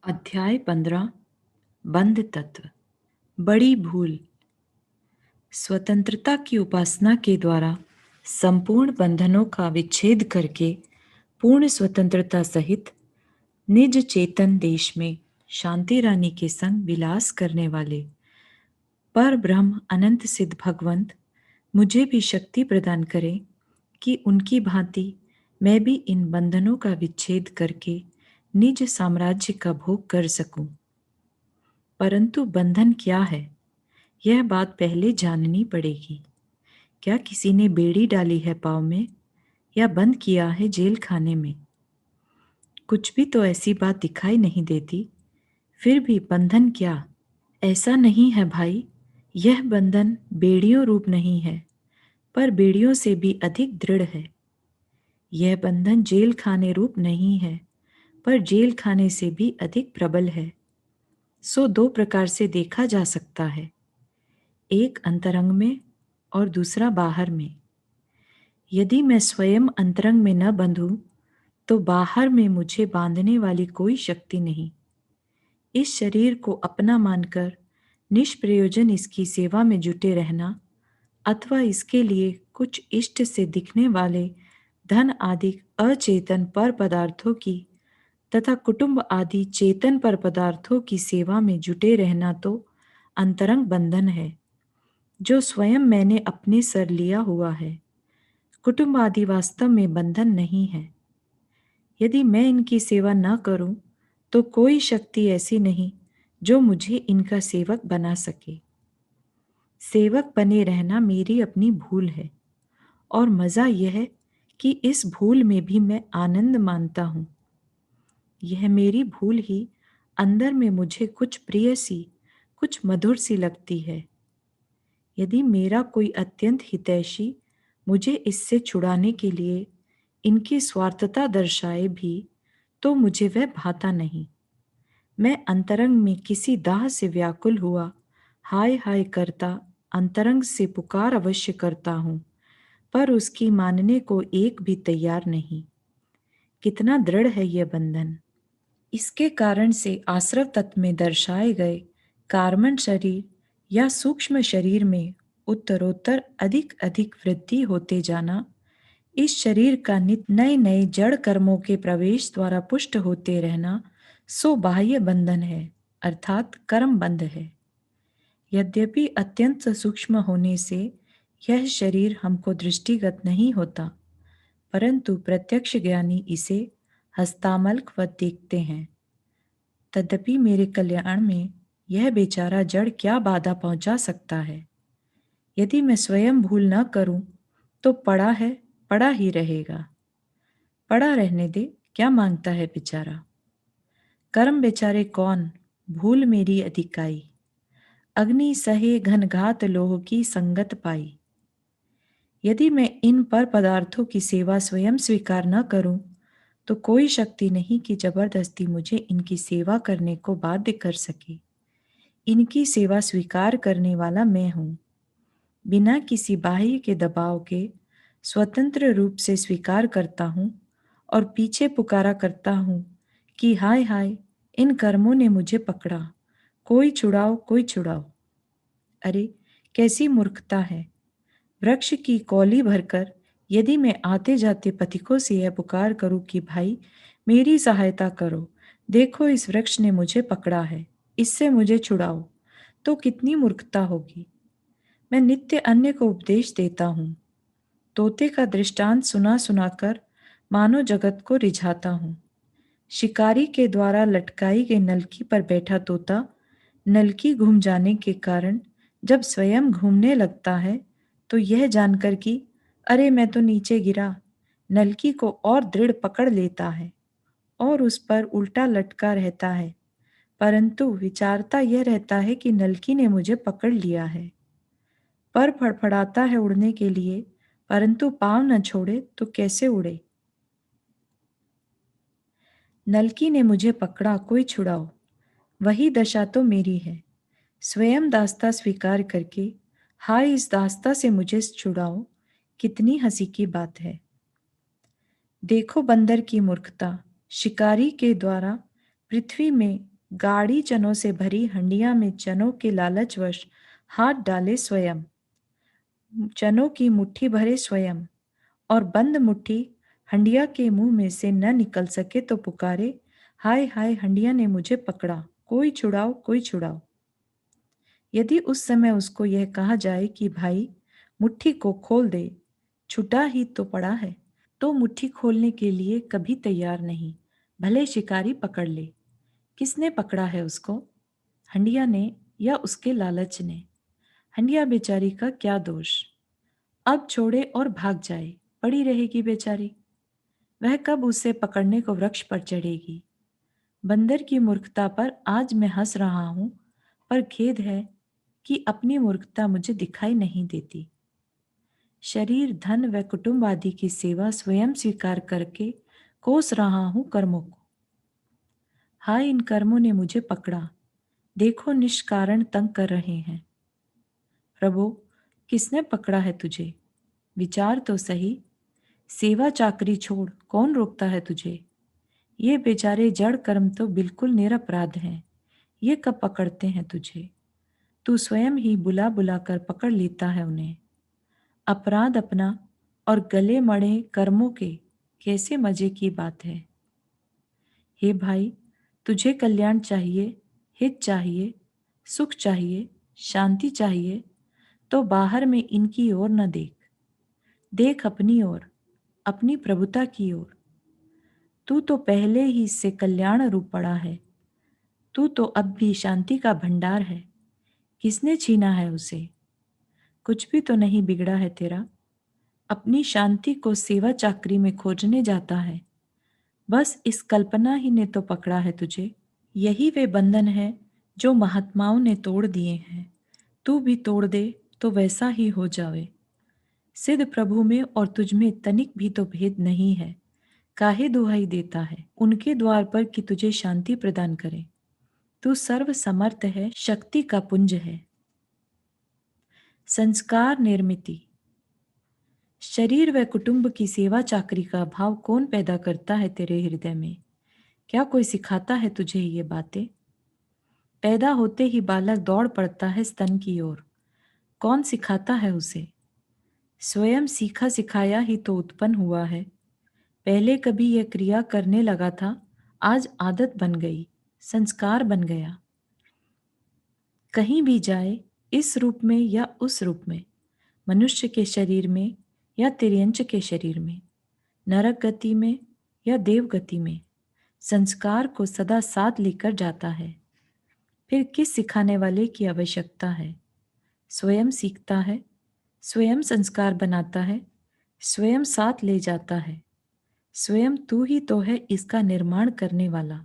अध्याय 15 बंध तत्व। बड़ी भूल। स्वतंत्रता की उपासना के द्वारा संपूर्ण बंधनों का विच्छेद करके पूर्ण स्वतंत्रता सहित निज चेतन देश में शांति रानी के संग विलास करने वाले पर ब्रह्म अनंत सिद्ध भगवंत मुझे भी शक्ति प्रदान करें कि उनकी भांति मैं भी इन बंधनों का विच्छेद करके निज साम्राज्य का भोग कर सकूं। परंतु बंधन क्या है, यह बात पहले जाननी पड़ेगी। क्या किसी ने बेड़ी डाली है पाँव में या बंद किया है जेल खाने में? कुछ भी तो ऐसी बात दिखाई नहीं देती। फिर भी बंधन क्या? ऐसा नहीं है भाई, यह बंधन बेड़ियों रूप नहीं है, पर बेड़ियों से भी अधिक दृढ़ है। यह बंधन जेल खाने रूप नहीं है, पर जेल खाने से भी अधिक प्रबल है। सो दो प्रकार से देखा जा सकता है, एक अंतरंग में और दूसरा बाहर में। यदि मैं स्वयं अंतरंग में न बंधूं तो बाहर में मुझे बांधने वाली कोई शक्ति नहीं। इस शरीर को अपना मानकर निष्प्रयोजन इसकी सेवा में जुटे रहना अथवा इसके लिए कुछ इष्ट से दिखने वाले धन आदि अचेतन पर पदार्थों की तथा कुटुंब आदि चेतन पर पदार्थों की सेवा में जुटे रहना तो अंतरंग बंधन है, जो स्वयं मैंने अपने सर लिया हुआ है। कुटुंब आदि वास्तव में बंधन नहीं है। यदि मैं इनकी सेवा न करूं तो कोई शक्ति ऐसी नहीं जो मुझे इनका सेवक बना सके। सेवक बने रहना मेरी अपनी भूल है, और मजा यह है कि इस भूल में भी मैं आनंद मानता हूं। यह मेरी भूल ही अंदर में मुझे कुछ प्रिय सी, कुछ मधुर सी लगती है। यदि मेरा कोई अत्यंत हितैषी मुझे इससे छुड़ाने के लिए इनकी स्वार्थता दर्शाए भी तो मुझे वह भाता नहीं। मैं अंतरंग में किसी दाह से व्याकुल हुआ हाय हाय करता अंतरंग से पुकार अवश्य करता हूँ, पर उसकी मानने को एक भी तैयार नहीं। कितना दृढ़ है यह बंधन! इसके कारण से आश्रव तत्व में दर्शाए गए कार्बन शरीर या सूक्ष्म शरीर में उत्तरोत्तर अधिक अधिक वृद्धि होते जाना, इस शरीर का नित्य नए नए जड़ कर्मों के प्रवेश द्वारा पुष्ट होते रहना, सो बाह्य बंधन है, अर्थात कर्म बंध है। यद्यपि अत्यंत सूक्ष्म होने से यह शरीर हमको दृष्टिगत नहीं होता, परंतु प्रत्यक्ष ज्ञानी इसे हस्तामलकवत देखते हैं। तद्यपि मेरे कल्याण में यह बेचारा जड़ क्या बाधा पहुंचा सकता है? यदि मैं स्वयं भूल न करूं तो पड़ा है, पड़ा ही रहेगा। पड़ा रहने दे, क्या मांगता है बेचारा? कर्म बेचारे कौन, भूल मेरी अधिकाई। अग्नि सहे घनघात लोह की संगत पाई। यदि मैं इन पर पदार्थों की सेवा स्वयं स्वीकार न करूं तो कोई शक्ति नहीं कि जबरदस्ती मुझे इनकी सेवा करने को बाध्य कर सके। इनकी सेवा स्वीकार करने वाला मैं हूं, बिना किसी बाह्य के दबाव के स्वतंत्र रूप से स्वीकार करता हूं और पीछे पुकारा करता हूं कि हाय हाय, इन कर्मों ने मुझे पकड़ा, कोई छुड़ाओ, कोई छुड़ाओ। अरे कैसी मूर्खता है! वृक्ष की कौली भरकर यदि मैं आते जाते पथिकों से यह पुकार करूं कि भाई मेरी सहायता करो, देखो इस वृक्ष ने मुझे पकड़ा है, इससे मुझे छुड़ाओ, तो कितनी मूर्खता होगी। मैं नित्य अन्य को उपदेश देता हूँ। तोते का दृष्टांत सुना सुनाकर मानव जगत को रिझाता हूँ। शिकारी के द्वारा लटकाई गई नलकी पर बैठा तोता नलकी घूम जाने के कारण जब स्वयं घूमने लगता है तो यह जानकर कि अरे मैं तो नीचे गिरा, नलकी को और दृढ़ पकड़ लेता है और उस पर उल्टा लटका रहता है, परंतु विचारता यह रहता है कि नलकी ने मुझे पकड़ लिया है। पर फड़फड़ाता है उड़ने के लिए, परंतु पाँव न छोड़े तो कैसे उड़े। नलकी ने मुझे पकड़ा, कोई छुड़ाओ। वही दशा तो मेरी है। स्वयं दास्ता स्वीकार करके हाय इस दास्ता से मुझे छुड़ाओ, कितनी हंसी की बात है। देखो बंदर की मूर्खता, शिकारी के द्वारा पृथ्वी में गाढ़ी चनों से भरी हंडिया में चनों के लालचवश हाथ डाले स्वयं, चनों की मुट्ठी भरे स्वयं, और बंद मुट्ठी हंडिया के मुंह में से न निकल सके तो पुकारे, हाय हाय हंडिया ने मुझे पकड़ा, कोई छुड़ाओ कोई छुड़ाओ। यदि उस समय उसको यह कहा जाए कि भाई मुट्ठी को खोल दे, छुटा ही तो पड़ा है, तो मुट्ठी खोलने के लिए कभी तैयार नहीं, भले शिकारी पकड़ ले। किसने पकड़ा है उसको? हंडिया ने या उसके लालच ने? हंडिया बेचारी का क्या दोष? अब छोड़े और भाग जाए, पड़ी रहेगी बेचारी। वह कब उसे पकड़ने को वृक्ष पर चढ़ेगी? बंदर की मूर्खता पर आज मैं हंस रहा हूं, पर खेद है कि अपनी मूर्खता मुझे दिखाई नहीं देती। शरीर, धन व कुटुंब आदि की सेवा स्वयं स्वीकार करके कोस रहा हूं कर्मों को। हाय इन कर्मों ने मुझे पकड़ा, देखो निष्कारण तंग कर रहे हैं। प्रभु, किसने पकड़ा है तुझे? विचार तो सही। सेवा चाकरी छोड़, कौन रोकता है तुझे? ये बेचारे जड़ कर्म तो बिल्कुल निरपराध हैं, ये कब पकड़ते हैं तुझे? तू स्वयं ही बुला बुला कर पकड़ लेता है उन्हें। अपराध अपना और गले मड़े कर्मों के, कैसे मजे की बात है। हे भाई, तुझे कल्याण चाहिए, हित चाहिए, सुख चाहिए, शांति चाहिए, तो बाहर में इनकी ओर न देख, देख अपनी ओर, अपनी प्रभुता की ओर। तू तो पहले ही से कल्याण रूप पड़ा है, तू तो अब भी शांति का भंडार है। किसने छीना है उसे? कुछ भी तो नहीं बिगड़ा है तेरा। अपनी शांति को सेवा चाकरी में खोजने जाता है, बस इस कल्पना ही ने तो पकड़ा है तुझे। यही वे बंधन है जो महात्माओं ने तोड़ दिए हैं, तू भी तोड़ दे तो वैसा ही हो जावे। सिद्ध प्रभु में और तुझ में तनिक भी तो भेद नहीं है, काहे दुहाई देता है उनके द्वार पर कि तुझे शांति प्रदान करे। तू सर्व समर्थ है, शक्ति का पुंज है। संस्कार निर्मिति। शरीर व कुटुंब की सेवा चाकरी का भाव कौन पैदा करता है तेरे हृदय में? क्या कोई सिखाता है तुझे ये बातें? पैदा होते ही बालक दौड़ पड़ता है स्तन की ओर, कौन सिखाता है उसे? स्वयं सीखा सिखाया ही तो उत्पन्न हुआ है। पहले कभी यह क्रिया करने लगा था, आज आदत बन गई, संस्कार बन गया। कहीं भी जाए, इस रूप में या उस रूप में, मनुष्य के शरीर में या तिर्यंच के शरीर में, नरक गति में या देव गति में, संस्कार को सदा साथ लेकर जाता है। फिर किस सिखाने वाले की आवश्यकता है? स्वयं सीखता है, स्वयं संस्कार बनाता है, स्वयं साथ ले जाता है। स्वयं तू ही तो है इसका निर्माण करने वाला।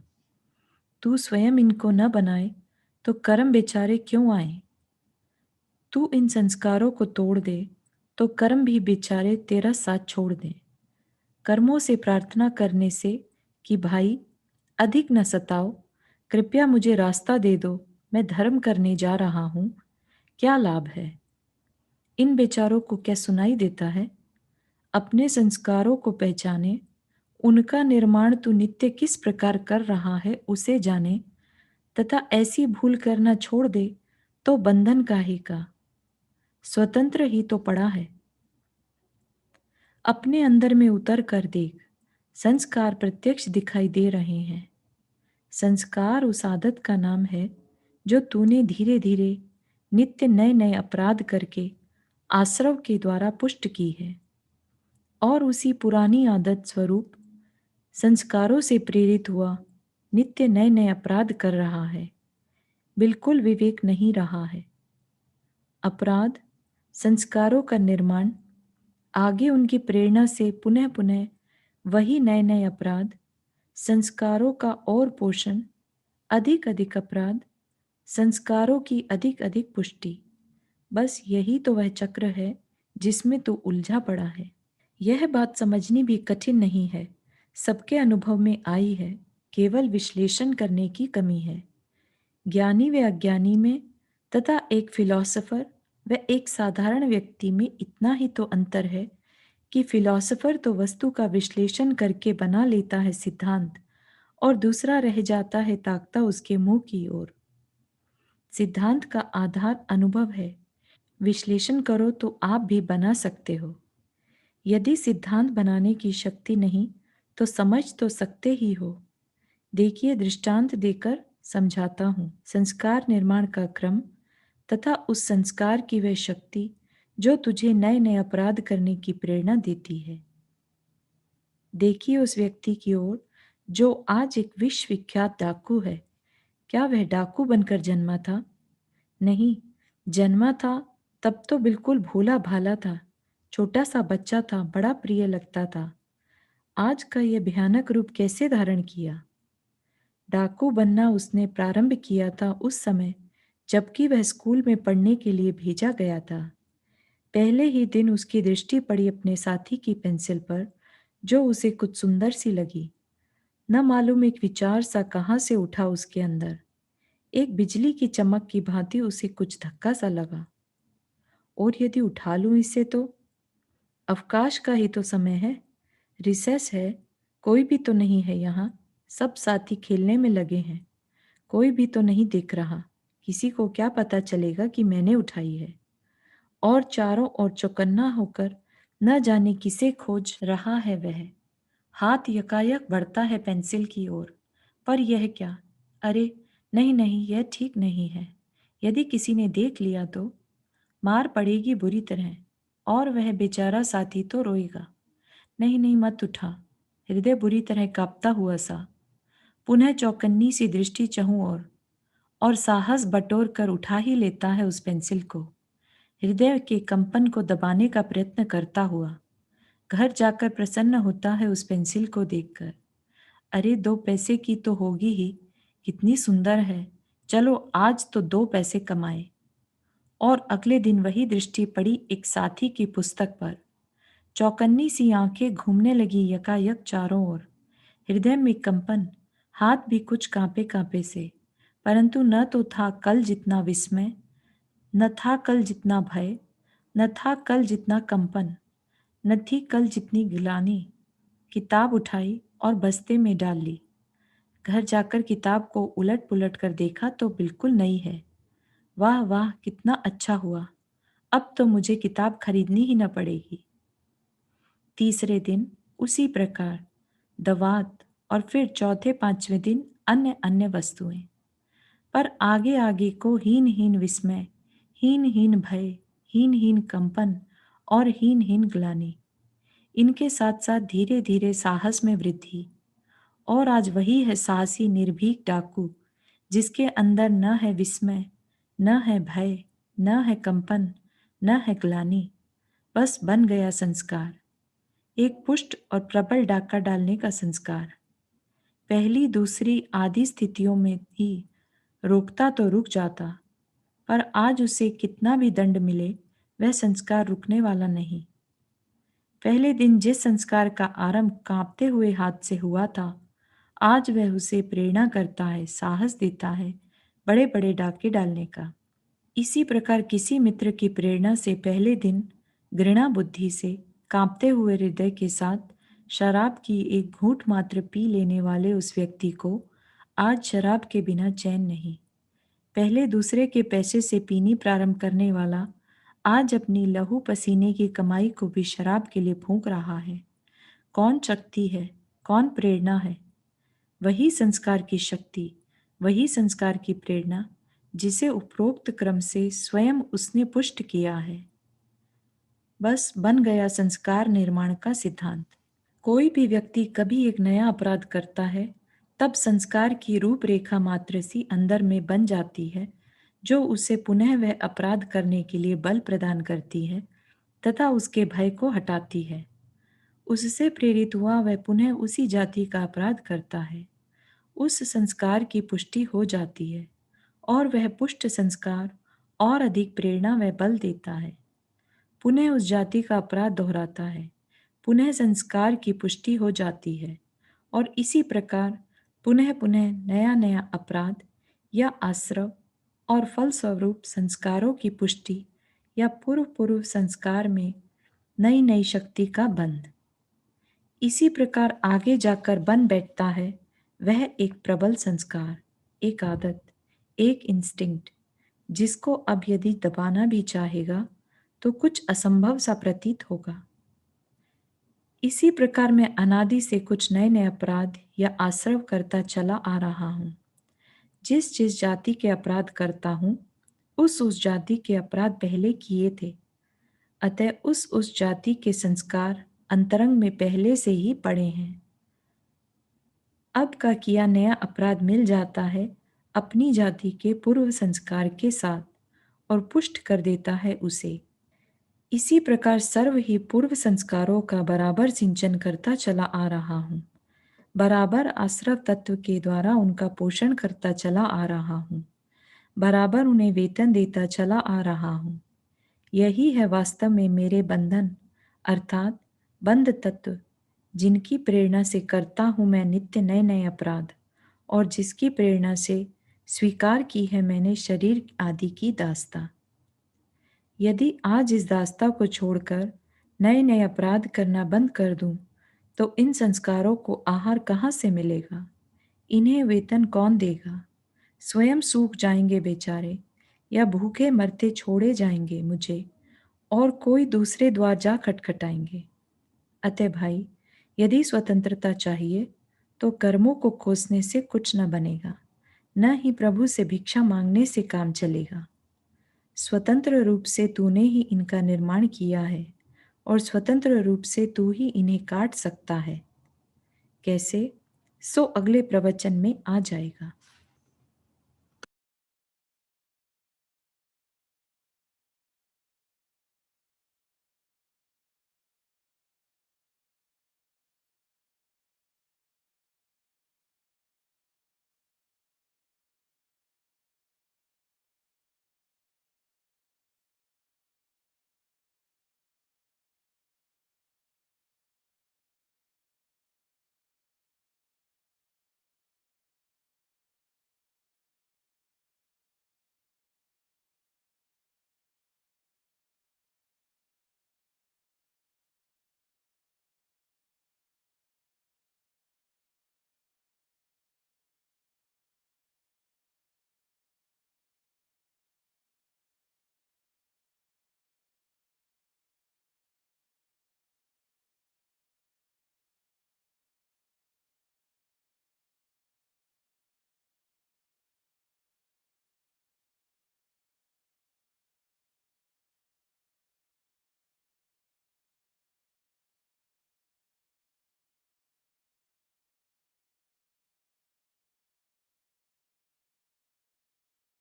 तू स्वयं इनको न बनाए तो कर्म बेचारे क्यों आए? तू इन संस्कारों को तोड़ दे तो कर्म भी बेचारे तेरा साथ छोड़ दें। कर्मों से प्रार्थना करने से कि भाई अधिक न सताओ, कृपया मुझे रास्ता दे दो, मैं धर्म करने जा रहा हूं, क्या लाभ है? इन बेचारों को क्या सुनाई देता है? अपने संस्कारों को पहचाने, उनका निर्माण तू नित्य किस प्रकार कर रहा है उसे जाने, तथा ऐसी भूल करना छोड़ दे तो बंधन काहे का, स्वतंत्र ही तो पड़ा है। अपने अंदर में उतर कर देख, संस्कार प्रत्यक्ष दिखाई दे रहे हैं। संस्कार उस आदत का नाम है जो तूने धीरे धीरे नित्य नए नए अपराध करके आश्रव के द्वारा पुष्ट की है, और उसी पुरानी आदत स्वरूप संस्कारों से प्रेरित हुआ नित्य नए नए अपराध कर रहा है, बिल्कुल विवेक नहीं रहा है। अपराध, संस्कारों का निर्माण, आगे उनकी प्रेरणा से पुनः पुनः वही नए नए अपराध, संस्कारों का और पोषण, अधिक अधिक अपराध, संस्कारों की अधिक अधिक पुष्टि। बस यही तो वह चक्र है जिसमें तू उलझा पड़ा है। यह बात समझनी भी कठिन नहीं है, सबके अनुभव में आई है, केवल विश्लेषण करने की कमी है। ज्ञानी व अज्ञानी में तथा एक फिलॉसफर व एक साधारण व्यक्ति में इतना ही तो अंतर है कि फिलॉसफर तो वस्तु का विश्लेषण करके बना लेता है सिद्धांत, और दूसरा रह जाता है ताकता उसके मुंह की ओर। सिद्धांत का आधार अनुभव है। विश्लेषण करो तो आप भी बना सकते हो। यदि सिद्धांत बनाने की शक्ति नहीं तो समझ तो सकते ही हो। देखिए, दृष्टांत देकर समझाता हूँ। संस्कार निर्माण का क्रम तथा उस संस्कार की वह शक्ति जो तुझे नए नए अपराध करने की प्रेरणा देती है। देखिए उस व्यक्ति की ओर जो आज एक विश्वविख्यात डाकू है। क्या वह डाकू बनकर जन्मा था? नहीं, जन्मा था तब तो बिल्कुल भोला भाला था। छोटा सा बच्चा था, बड़ा प्रिय लगता था। आज का यह भयानक रूप कैसे धारण किया? डाकू बनना उसने प्रारंभ किया था उस समय जबकि वह स्कूल में पढ़ने के लिए भेजा गया था। पहले ही दिन उसकी दृष्टि पड़ी अपने साथी की पेंसिल पर जो उसे कुछ सुंदर सी लगी। न मालूम एक विचार सा कहाँ से उठा उसके अंदर। एक बिजली की चमक की भांति उसे कुछ धक्का सा लगा। और यदि उठा लूं इसे तो? अवकाश का ही तो समय है, रिसेस है, कोई भी तो नहीं है यहाँ। सब साथी खेलने में लगे हैं, कोई भी तो नहीं दिख रहा। किसी को क्या पता चलेगा कि मैंने उठाई है। और चारों ओर चौकन्ना होकर न जाने किसे खोज रहा है वह। हाथ यकायक बढ़ता है पेंसिल की ओर। पर यह क्या? अरे नहीं नहीं, यह ठीक नहीं है। यदि किसी ने देख लिया तो मार पड़ेगी बुरी तरह। और वह बेचारा साथी तो रोएगा। नहीं नहीं, मत उठा। हृदय बुरी तरह कांपता हुआ सा पुनः चौकन्नी सी दृष्टि चहूं और साहस बटोर कर उठा ही लेता है उस पेंसिल को, हृदय के कंपन को दबाने का प्रयत्न करता हुआ। घर जाकर प्रसन्न होता है उस पेंसिल को देखकर। अरे 2 पैसे की तो होगी ही, कितनी सुंदर है। चलो आज तो 2 पैसे कमाए। और अगले दिन वही दृष्टि पड़ी एक साथी की पुस्तक पर। चौकन्नी सी आंखें घूमने लगी यकायक चारों ओर। हृदय में कंपन, हाथ भी कुछ कांपे कांपे से। परंतु न तो था कल जितना विस्मय, न था कल जितना भय, न था कल जितना कंपन, न थी कल जितनी गिलानी। किताब उठाई और बस्ते में डाल ली। घर जाकर किताब को उलट पुलट कर देखा तो बिल्कुल नई है। वाह वाह, कितना अच्छा हुआ। अब तो मुझे किताब खरीदनी ही न पड़ेगी। तीसरे दिन उसी प्रकार दवात और फिर चौथे पांचवें दिन अन्य अन्य वस्तुएं। पर आगे आगे को हीन हीन विस्मय, हीन हीन भय, हीन हीन कंपन और हीन हीन ग्लानि। इनके साथ साथ धीरे धीरे साहस में वृद्धि। और आज वही है साहसी निर्भीक डाकू जिसके अंदर न है विस्मय, न है भय, न है कंपन, न है ग्लानि। बस बन गया संस्कार, एक पुष्ट और प्रबल डाका डालने का संस्कार। पहली दूसरी आदि स्थितियों में ही रोकता तो रुक जाता, पर आज उसे कितना भी दंड मिले वह संस्कार रुकने वाला नहीं। पहले दिन जिस संस्कार का आरंभ कांपते हुए हाथ से हुआ था, आज वह उसे प्रेरणा करता है, साहस देता है बड़े बड़े डाके डालने का। इसी प्रकार किसी मित्र की प्रेरणा से पहले दिन घृणा बुद्धि से कांपते हुए हृदय के साथ शराब की एक घूंट मात्र पी लेने वाले उस व्यक्ति को आज शराब के बिना चैन नहीं। पहले दूसरे के पैसे से पीनी प्रारंभ करने वाला आज अपनी लहू पसीने की कमाई को भी शराब के लिए फूंक रहा है। कौन शक्ति है, कौन प्रेरणा है? वही संस्कार की शक्ति, वही संस्कार की प्रेरणा जिसे उपरोक्त क्रम से स्वयं उसने पुष्ट किया है। बस बन गया संस्कार निर्माण का सिद्धांत। कोई भी व्यक्ति कभी एक नया अपराध करता है तब संस्कार की रूपरेखा मात्र सी अंदर में बन जाती है जो उसे पुनः वह अपराध करने के लिए बल प्रदान करती है तथा उसके भय को हटाती है। उससे प्रेरित हुआ वह पुनः उसी जाति का अपराध करता है। उस संस्कार की पुष्टि हो जाती है और वह पुष्ट संस्कार और अधिक प्रेरणा व बल देता है। पुनः उस जाति का अपराध दोहराता है, पुनः संस्कार की पुष्टि हो जाती है और इसी प्रकार पुनः पुनः नया नया अपराध या आश्रव और फलस्वरूप संस्कारों की पुष्टि या पूर्व पूर्व संस्कार में नई नई शक्ति का बंध। इसी प्रकार आगे जाकर बन बैठता है वह एक प्रबल संस्कार, एक आदत, एक इंस्टिंक्ट, जिसको अब यदि दबाना भी चाहेगा तो कुछ असंभव सा प्रतीत होगा। इसी प्रकार मैं अनादि से कुछ नए नए अपराध या आश्रव करता चला आ रहा हूँ। जिस जिस जाति के अपराध करता हूँ, उस जाति के अपराध पहले किए थे। अतः उस जाति के संस्कार अंतरंग में पहले से ही पड़े हैं। अब का किया नया अपराध मिल जाता है अपनी जाति के पूर्व संस्कार के साथ और पुष्ट कर देता है उसे। इसी प्रकार सर्व ही पूर्व संस्कारों का बराबर सिंचन करता चला आ रहा हूँ। बराबर आश्रव तत्व के द्वारा उनका पोषण करता चला आ रहा हूँ। बराबर उन्हें वेतन देता चला आ रहा हूँ। यही है वास्तव में मेरे बंधन अर्थात बंध तत्व, जिनकी प्रेरणा से करता हूँ मैं नित्य नए नए अपराध, और जिसकी प्रेरणा से स्वीकार की है मैंने शरीर आदि की दास्ता। यदि आज इस दास्ता को छोड़कर नए नए अपराध करना बंद कर दूं, तो इन संस्कारों को आहार कहाँ से मिलेगा? इन्हें वेतन कौन देगा? स्वयं सूख जाएंगे बेचारे, या भूखे मरते छोड़े जाएंगे मुझे, और कोई दूसरे द्वार जा खटखटाएंगे। अतः भाई, यदि स्वतंत्रता चाहिए तो कर्मों को कोसने से कुछ न बनेगा, न ही प्रभु से भिक्षा मांगने से काम चलेगा। स्वतंत्र रूप से तूने ही इनका निर्माण किया है, और स्वतंत्र रूप से तू ही इन्हें काट सकता है। कैसे? सो अगले प्रवचन में आ जाएगा।